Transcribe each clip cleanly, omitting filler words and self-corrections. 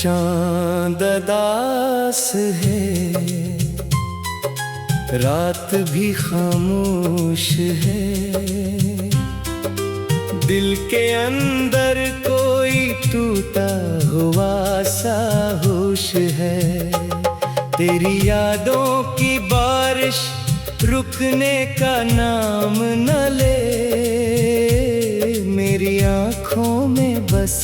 चांद दास है, रात भी खामोश है। दिल के अंदर कोई टूटा हुआ सा होश है। तेरी यादों की बारिश रुकने का नाम न ले। मेरी आँखों में बस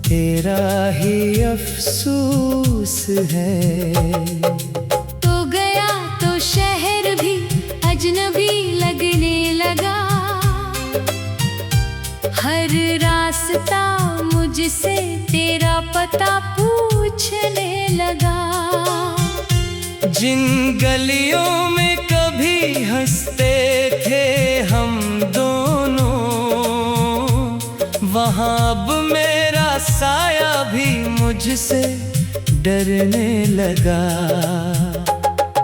तेरा ही अफसोस है। तो गया तो शहर भी अजनबी लगने लगा। हर रास्ता मुझसे तेरा पता पूछने लगा। जिन गलियों में कभी हंसते थे हम दोनों, वहाँ अब मेरा साया भी मुझसे डरने लगा।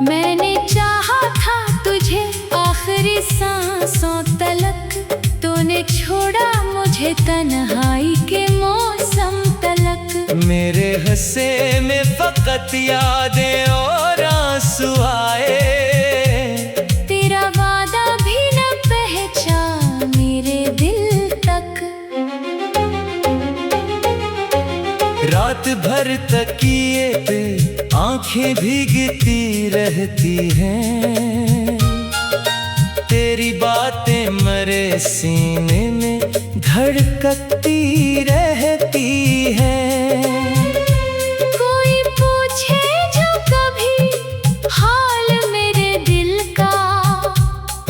मैंने चाहा था तुझे आखिरी सांसों तलक, तूने छोड़ा मुझे तन्हाई के मौसम तलक। मेरे हंसे में फकत यादें और आंसू आए। तेरा वादा भी न पहचान मेरे दिल तक। रात भर तकिए पे आंखें भीगती रहती हैं। तेरी बातें मरे सीने में धड़कती रहती हैं। कोई पूछे जो कभी हाल मेरे दिल का,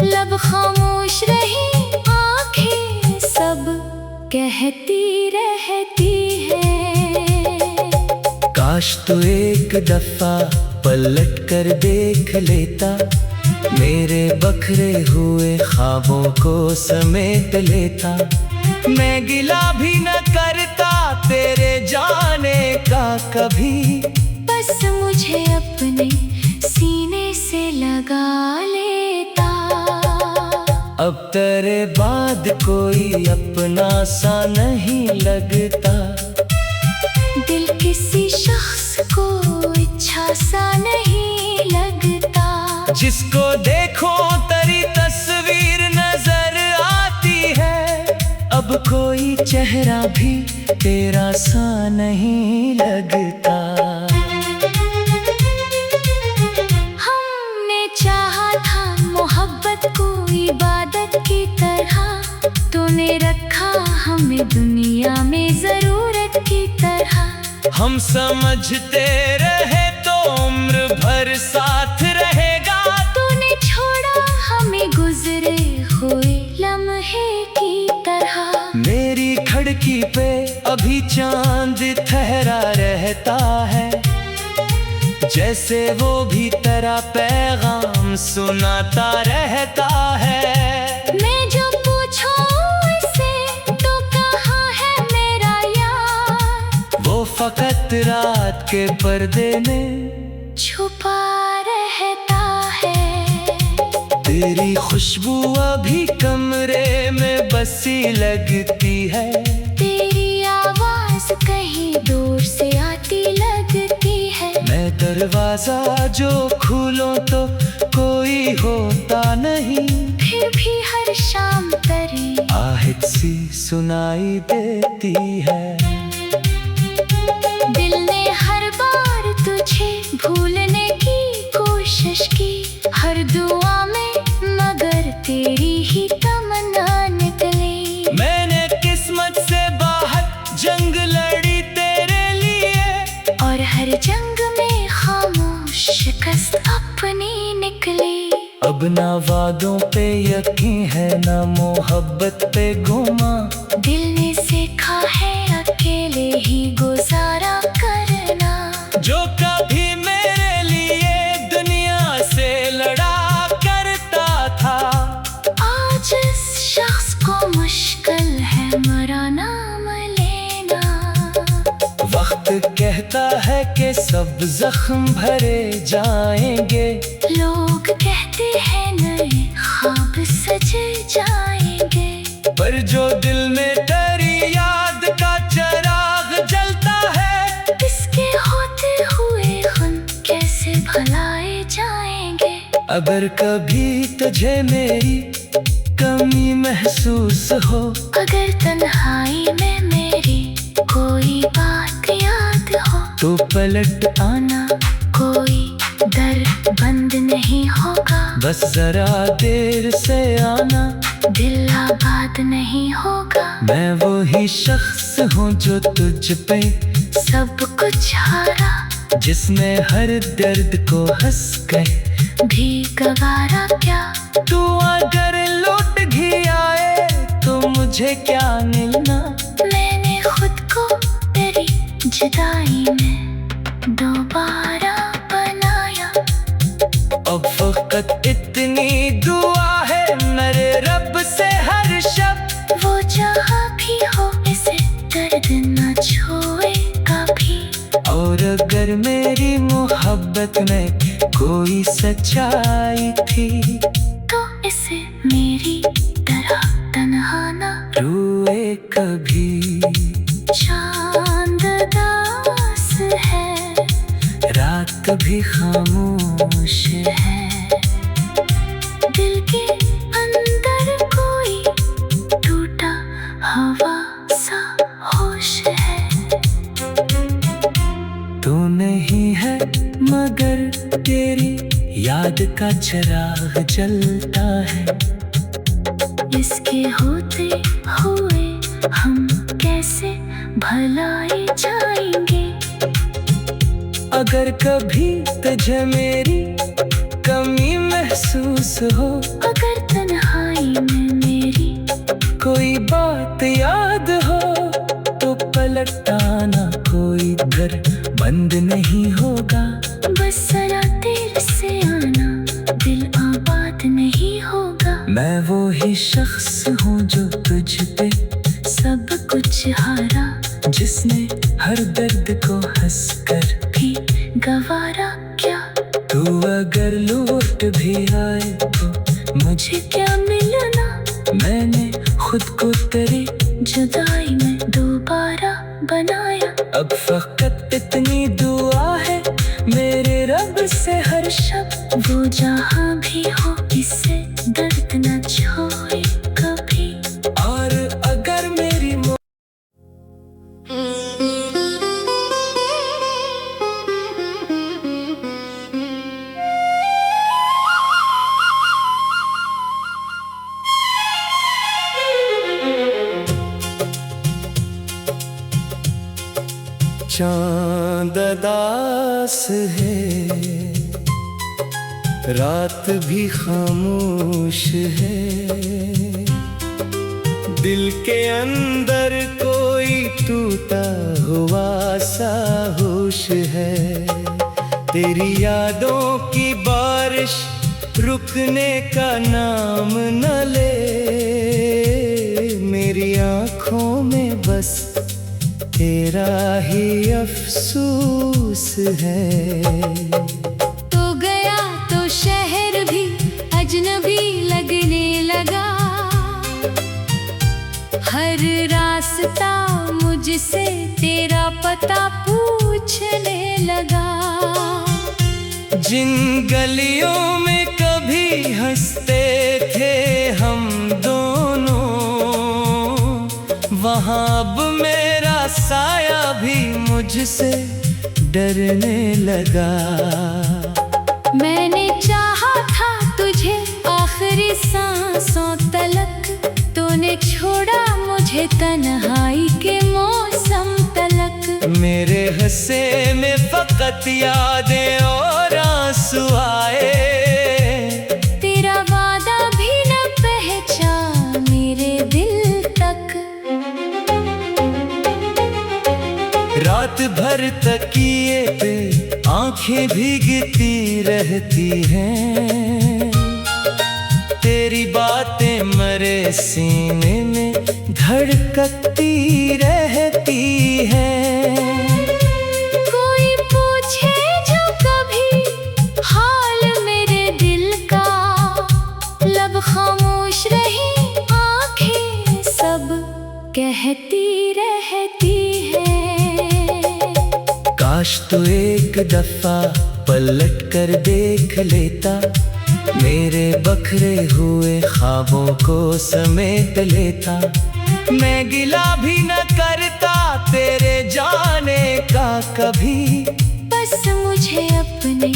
लब खामोश रही आंखें सब कहती रहती हैं। काश तू एक दफा पलट कर देख लेता, मेरे बखरे हुए ख्वाबों को समेट लेता। मैं गिला भी न करता तेरे जाने का कभी। बस मुझे अपने सीने से लगा लेता। अब तेरे बाद कोई अपना सा नहीं लगता। दिल किसी शख्स को इच्छा सा नहीं लगता। जिसको देखो तेरी तस्वीर नजर आती है। अब कोई चेहरा भी तेरा सा नहीं लगता। हमने चाहा था मोहब्बत को इबादत की तरह, तूने रखा हमें दुनिया में जरूरत की तरह। हम समझते रहे तो उम्र भर साथ रहेगा। तूने छोड़ा हमें गुजरे हुए लम्हे की तरह। मेरी खिड़की पे अभी चांद ठहरा रहता है, जैसे वो भी तेरा पैगाम सुनाता रहता है। मैं जो पूछूं इससे तो कहाँ है मेरा यार, वो फकत रात के पर्दे में छुपा रहता है। तेरी खुशबू अभी कमरे में बसी लगती है। तेरी आवाज कहीं दूर से आती लगती है। मैं दरवाजा जो खोलूं तो कोई होता नहीं, फिर भी हर शाम तेरी आहट सी सुनाई देती है। दिल ने हर बार तुझे भूलने की कोशिश की, हर दुआ में मगर तेरी ही तमन्ना निकली। मैंने किस्मत से बाहर जंग लड़ी तेरे लिए, और हर जंग में खामोश शिकस्त अपनी निकली। अब ना वादों पे यकीन है ना मोहब्बत पे गुमा। दिल ने सीखा है अकेले ही गुजारा करना। जो कभी मेरे लिए दुनिया से लड़ा करता था, आज इस शख्स को मुश्किल है मरा नाम लेना। वक्त कहता है कि सब जख्म भरे जाएंगे। लोग कहते हैं नए ख्वाब सज जाएंगे, पर जो दिल में तेरी याद का चिराग जलता है, अगर कभी तुझे मेरी कमी महसूस हो, अगर तन्हाई में मेरी कोई बात याद हो, तो पलट आना, कोई दर बंद नहीं होगा। बस जरा देर से आना, दिल आबाद नहीं होगा। मैं वही शख्स हूँ जो तुझ पे सब कुछ हारा, जिसने हर दर्द को हंस कर भी गवारा क्या। तू अगर लौट भी आए तो मुझे क्या मिलना। मैंने खुद को तेरी जुदाई में दोबारा बनाया। अब फकत इतनी दुआ है मेरे रब से हर शब, वो जहाँ भी हो इसे दर्द न छोए कभी। और अगर मेरी मोहब्बत में कोई सच्चाई थी, तो इसे मेरी तरह तन्हा न रोए कभी। चांद दास है, रात कभी खामोश है, दिल के अंदर कोई टूटा हवा सा होश है। तू नहीं है मगर तेरी याद का चिराग जलता है। इसके होते हुए हम कैसे भलाई जाएंगे। अगर कभी तुझे मेरी कमी महसूस हो, अगर तन्हाई में मेरी कोई बात याद हो, तो पलट आना, कोई दर बंद नहीं होगा। बस जरा देर से आना, दिल आबाद नहीं होगा। मैं वो ही शख्स हूँ जो तुझ पे सब कुछ हारा, जिसने हर दर्द को हंस कर भी गवारा क्या। तू अगर लौट भी आए तो मुझे मुझे क्या मिलना। मैंने खुद को तेरी जुदाई में दोबारा बनाया। अब फकत इतनी दुआ है मेरे रब से हर शब, वो जहाँ भी हो इसे दर्द न छोए कभी। और अगर मेरी चांद दास है, रात भी खामोश है, दिल के अंदर कोई टूटा हुआ सा होश है। तेरी यादों की बारिश रुकने का नाम न ले, मेरी आँखों में बस तेरा ही अफसोस है। तो गया तो शहर भी अजनबी लगने लगा, हर रास्ता मुझसे तेरा पता पूछने लगा। जिन गलियों में कभी हंसते थे हम दोनों, वहाँ अब मेरा साया भी मुझसे डरने लगा। मैंने चाहा था तुझे आखिरी सांसों तलक, तूने छोड़ा मुझे तन्हाई के मौसम तलक। मेरे हंसे में फकत यादें और आंसू आए, तेरा वादा भी न पहचान मेरे दिल तक। रात भर तकिए पे आंखें भीगती रहती हैं, तेरी बातें मरे सीने में धड़कती रहती हैं। कोई पूछे जो कभी हाल मेरे दिल का, लब खामोश रही आंखें सब कहती रहती है। काश तो एक दफा पलट कर देख लेता, मेरे बखरे हुए ख्वाबों को समेट लेता, मैं गिला भी न करता तेरे जाने का कभी। बस मुझे अपने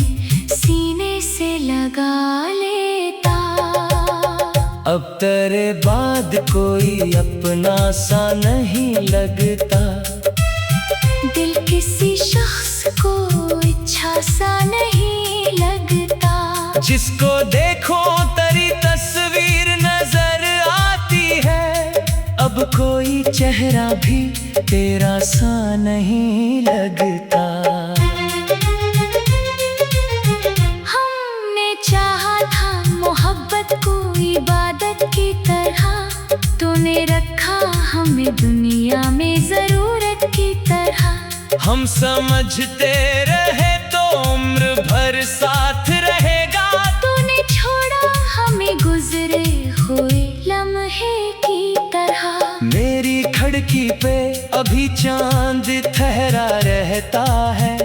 सीने से लगा लेता। अब तेरे बाद कोई अपना सा नहीं लगता, दिल किसी शख्स को इच्छा सा नहीं लगता। जिसको देखो तेरी तस्वीर नजर आती है, अब कोई चेहरा भी तेरा सा नहीं लगता। हमने चाहा था मोहब्बत को इबादत की तरह, तूने रखा हमें दुनिया में जरूरत की तरह। हम समझते रहे तो उम्र भर साथ रहेगा, तूने छोड़ा हमें गुजरे हुए लम्हे की तरह। मेरी खिड़की पे अभी चांद ठहरा रहता है,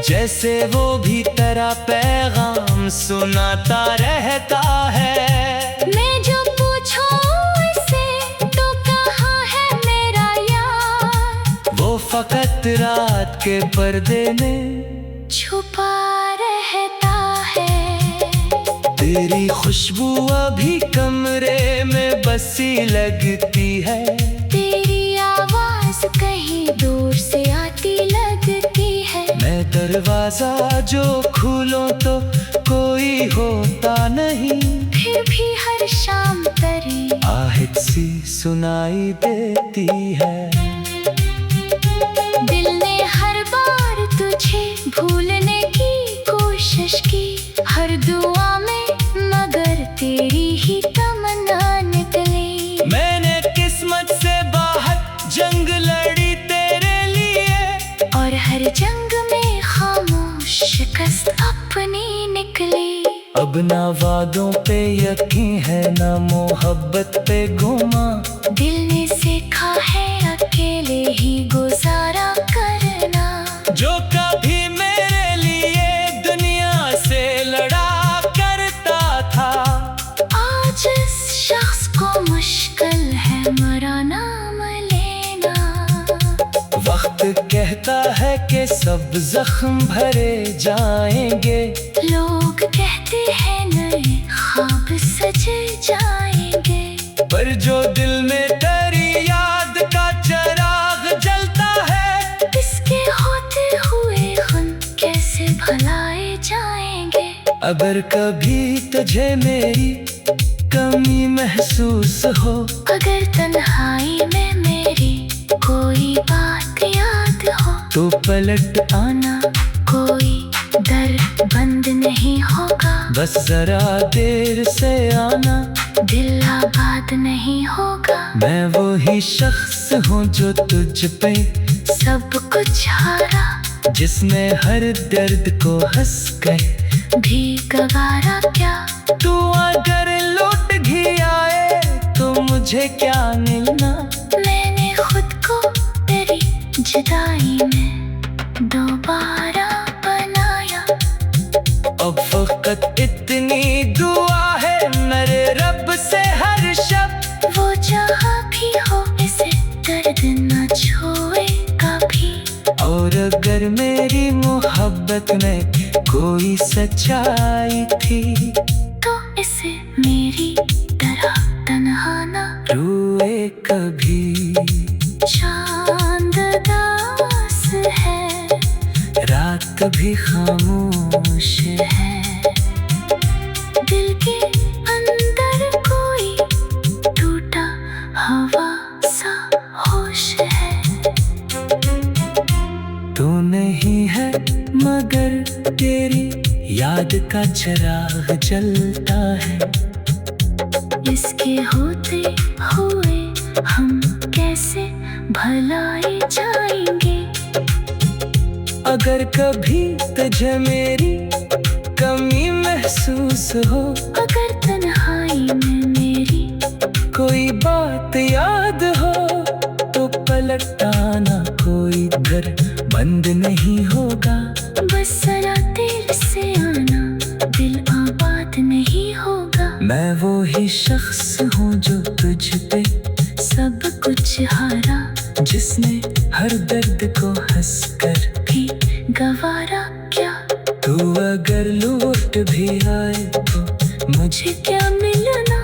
जैसे वो भी तेरा पैगाम सुनाता रहता है। मैं जो पूछूं इसे तो कहाँ है मेरा यार, वो फकत रात के पर्दे में छुपा रहता है। तेरी खुशबू अभी कमरे में बसी लगती है, तेरी आवाज कहीं दूर से आती लगती है। मैं दरवाजा जो खोलूं तो कोई होता नहीं, फिर भी हर शाम तेरी आहट सी सुनाई देती है। दिल ने हर बार तुझे भूलने की कोशिश की, हर दुआ में मगर तेरी ही तमन्ना निकली। मैंने किस्मत से बाहर जंग लड़ी तेरे लिए, और हर जंग में खामोश शिकस्त अपनी निकली। अब ना वादों पे यकीन है ना मोहब्बत पे गुमा, दिल ने सीखा है अकेले ही गुजारा करना। जो कभी मेरे लिए दुनिया से लड़ा करता था, आज इस शख्स को मुश्किल है मेरा नाम लेना। वक्त कहता है कि सब जख्म भरे जाएंगे, लोग कहते हैं नए ख्वाब सज जाएंगे, पर जो दिल में तेरी याद का चिराग जलता है, इसके होते हुए गम कैसे भुलाए जाएंगे। अगर कभी तुझे मेरी कमी महसूस हो, अगर तन्हाई में मेरी कोई बात याद हो, तो पलट आना, कोई दर बंद नहीं होगा। बस जरा देर से आना, दिल आबाद नहीं होगा। मैं वही शख्स हूँ जो तुझ पे सब कुछ हारा, जिसने हर दर्द को हंस कर भी गवारा क्या। तू अगर लौट भी आए तो मुझे क्या मिलना, मैंने खुद को तेरी जुदाई में दोबारा बनाया। अब फकत इतनी दुआ है मेरे रब से हर शब, वो जहाँ भी हो इसे दर्द न छोए कभी। और अगर मेरी मोहब्बत में कोई सच्चाई थी, तो इसे मेरी तरह तन्हा न रोए कभी। चांद दास है, रात कभी खामोश है, दिल के अंदर कोई टूटा हवा सा होश है। तू नहीं है मगर तेरी याद का चिराग जलता है, इसके होते हुए हम कैसे भुलाए जाएंगे। अगर कभी तुझे मेरी कमी महसूस हो, अगर तन्हाई में मेरी कोई बात याद हो, तो पलट आना, कोई दर बंद नहीं होगा। बस जरा देर से आना, दिल आबाद मैं वो ही शख्स हूँ जो तुझ पे सब कुछ हारा, जिसने हर दर्द को हंसकर भी गवारा क्या। तू अगर लौट भी आए तो मुझे क्या मिलना,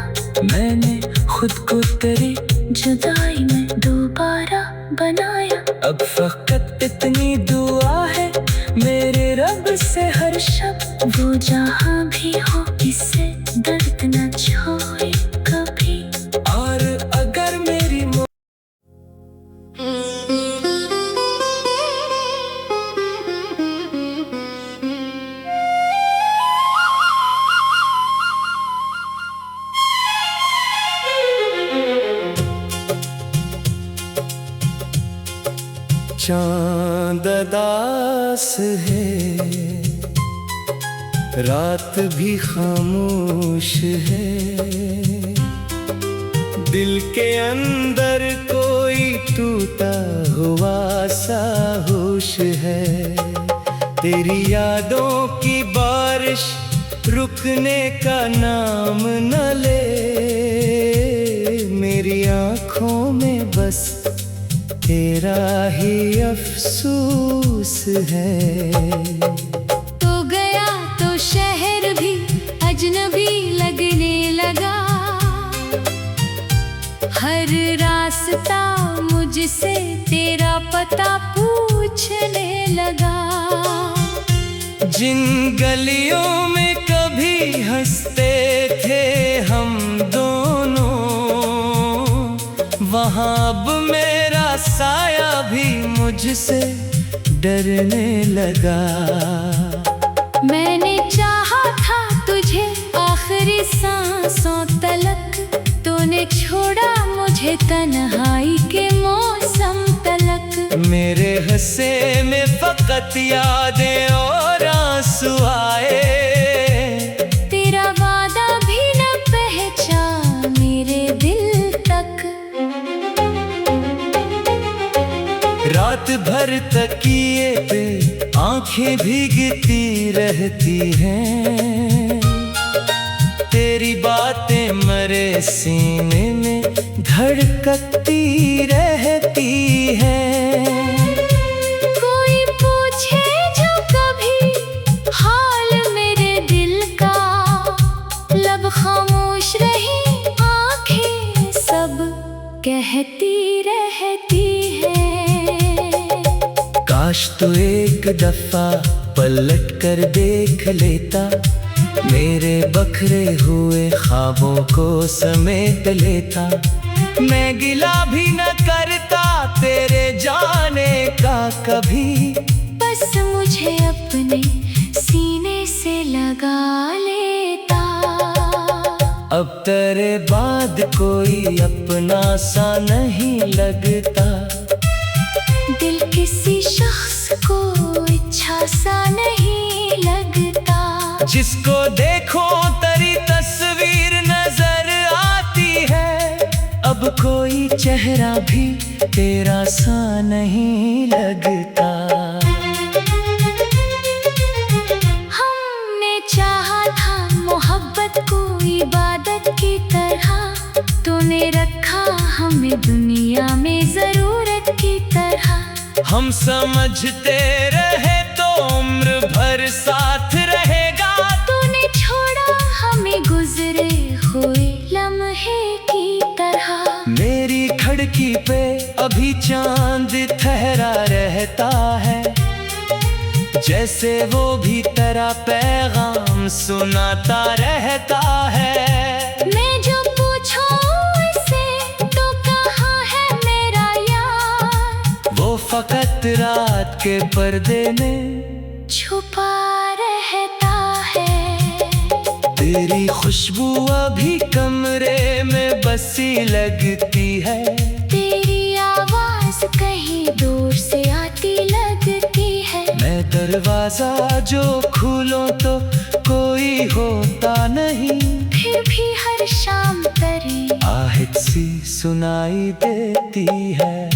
मैंने खुद को तेरी जुदाई में दोबारा बनाया। अब फकत इतनी दुआ है मेरे रब से हर शब, वो जहाँ भी हो इसे दर्द न छोड़े कभी। और अगर मेरी चांद दास है, रात भी खामोश है, दिल के अंदर कोई टूटा हुआ सा होश है। तेरी यादों की बारिश रुकने का नाम न ले, मेरी आँखों में बस तेरा ही अफसोस है। तो गया तो शहर भी अजनबी लगने लगा, हर रास्ता मुझसे तेरा पता पूछने लगा। जिन गलियों में कभी हंसते थे हम दोनों, वहाँ अब मेरा साया भी मुझसे डरने लगा। मैंने चाहा था तुझे आखिरी सांसों तलक, तूने छोड़ा मुझे तन्हाई के मौसम तलक। मेरे हंसे में फकत यादें और आंसू आए, तेरा वादा भी न पहचान मेरे दिल तक। रात भर तकिए पे आंखें भीगती रहती हैं, तेरी बातें मरे सीने में धड़कती रहती हैं। कोई पूछे जो कभी हाल मेरे दिल का, लब खामोश रही आंखें सब कहती रहती हैं। काश तो एक दफा पलट कर देख लेता, मेरे बखरे हुए ख्वाबों को समेट लेता। मैं गिला भी न करता तेरे जाने का कभी, बस मुझे अपने सीने से लगा लेता। अब तेरे बाद कोई अपना सा नहीं लगता, दिल किसी शख्स को इच्छा सा नहीं लगता। जिसको देखो तेरी तस्वीर नजर आती है, अब कोई चेहरा भी तेरा सा नहीं लगता। हमने चाहा था मोहब्बत को इबादत की तरह, तूने रखा हमें दुनिया में जरूरत की तरह। हम समझते रहे तो उम्र भर साथ रहेगा, तूने छोड़ा हमें गुजरे हुए लम्हे की तरह। मेरी खिड़की पे अभी चांद ठहरा रहता है, जैसे वो भी तेरा पैगाम सुनाता रहता है। मैं जो पूछूं इसे तो कहाँ है मेरा यार, वो फकत रात के पर्दे में छुपा रहता है। तेरी खुशबू अभी कमरे में बसी लगती है, तेरी आवाज कहीं दूर से आती लगती है। मैं दरवाजा जो खोलूं तो कोई होता नहीं, फिर भी हर शाम तेरी आहट सी सुनाई देती है।